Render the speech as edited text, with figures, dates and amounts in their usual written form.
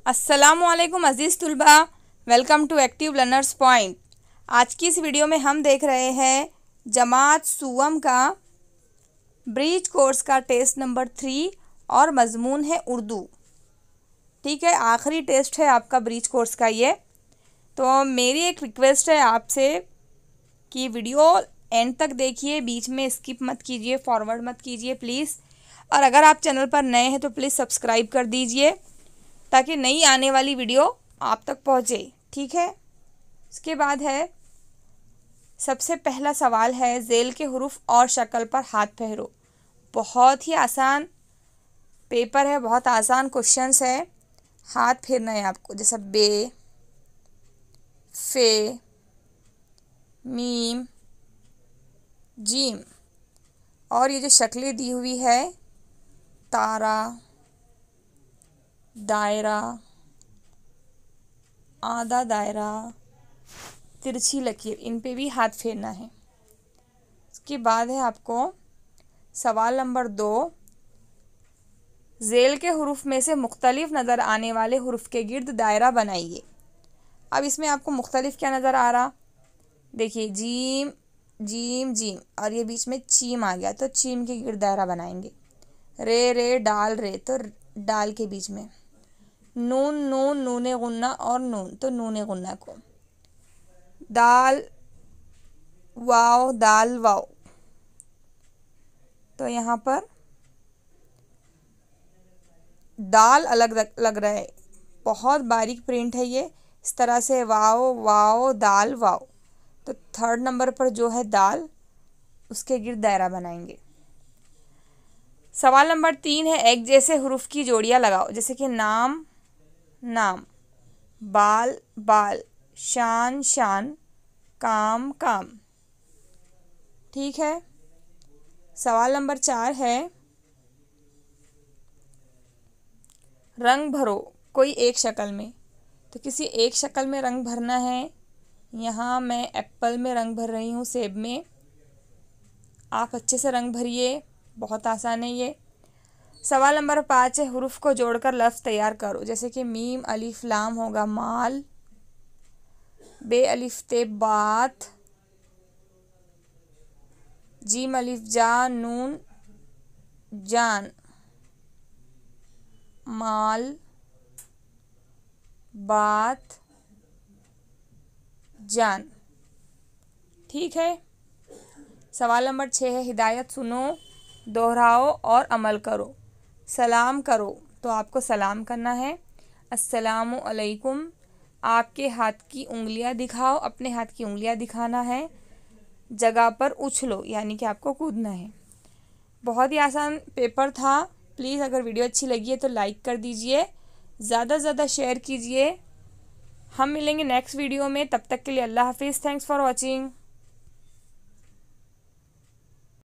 अस्सलामुअलैकुम अज़ीज़ तुलबा, welcome to active learners point. आज की इस वीडियो में हम देख रहे हैं जमात सुवम का ब्रीज कोर्स का टेस्ट नंबर 3 और मज़मून है उर्दू। ठीक है, आखिरी टेस्ट है आपका ब्रीज कोर्स का ये। तो मेरी एक रिक्वेस्ट है आपसे कि वीडियो एंड तक देखिए, बीच में स्किप मत कीजिए, फॉरवर्ड मत कीजिए प्लीज़। और अगर आप चैनल पर नए हैं तो प्लीज़ सब्सक्राइब कर दीजिए ताकि नई आने वाली वीडियो आप तक पहुँचे। ठीक है, इसके बाद है सबसे पहला सवाल है ज़ेल के हुरूफ और शक्ल पर हाथ फेरो। बहुत ही आसान पेपर है, बहुत आसान क्वेश्चंस है। हाथ फेरना है आपको, जैसे बे, फे, मीम, जीम। और ये जो शक्लें दी हुई है तारा, दायरा, आधा दायरा, तिरछी लकीर, इन पे भी हाथ फेरना है। इसके बाद है आपको सवाल नंबर 2, ज़ेल के हुरूफ में से मुख्तलिफ नज़र आने वाले हुरूफ के गिर्द दायरा बनाइए। अब इसमें आपको मुख्तलिफ क्या नज़र आ रहा, देखिए जीम जीम जीम, और ये बीच में चीम आ गया तो चीम के गिर्द दायरा बनाएंगे। रे रे डाल रे, तो डाल के बीच में। नून नून नूने गुन्ना और नून, तो नूने गुन्ना को। दाल वाव दाल वाव, तो यहाँ पर दाल अलग लग रहा है, बहुत बारीक प्रिंट है ये। इस तरह से वाव वाव दाल वाव, तो थर्ड नंबर पर जो है दाल, उसके गिर्द दायरा बनाएंगे। सवाल नंबर 3 है एक जैसे हुरूफ की जोड़ियाँ लगाओ, जैसे कि नाम नाम, बाल बाल, शान शान, काम काम। ठीक है, सवाल नंबर 4 है रंग भरो कोई एक शक्ल में। तो किसी एक शक्ल में रंग भरना है। यहाँ मैं एप्पल में रंग भर रही हूँ, सेब में। आप अच्छे से रंग भरिए, बहुत आसान है ये। सवाल नंबर 5 है हुरूफ को जोड़कर लफ्ज़ तैयार करो, जैसे कि मीम अलिफ लाम होगा माल, बे अलिफ ते बात, जीम अलिफ जा नून जान, माल बात जान। ठीक है, सवाल नंबर 6 है हिदायत सुनो, दोहराओ और अमल करो। सलाम करो, तो आपको सलाम करना है, अस्सलामु अलैकुम। आपके हाथ की उंगलियां दिखाओ, अपने हाथ की उंगलियां दिखाना है। जगह पर उछलो, यानी कि आपको कूदना है। बहुत ही आसान पेपर था। प्लीज़ अगर वीडियो अच्छी लगी है तो लाइक कर दीजिए, ज़्यादा से ज़्यादा शेयर कीजिए। हम मिलेंगे नेक्स्ट वीडियो में, तब तक के लिए अल्लाह हाफिज़। Thanks for watching.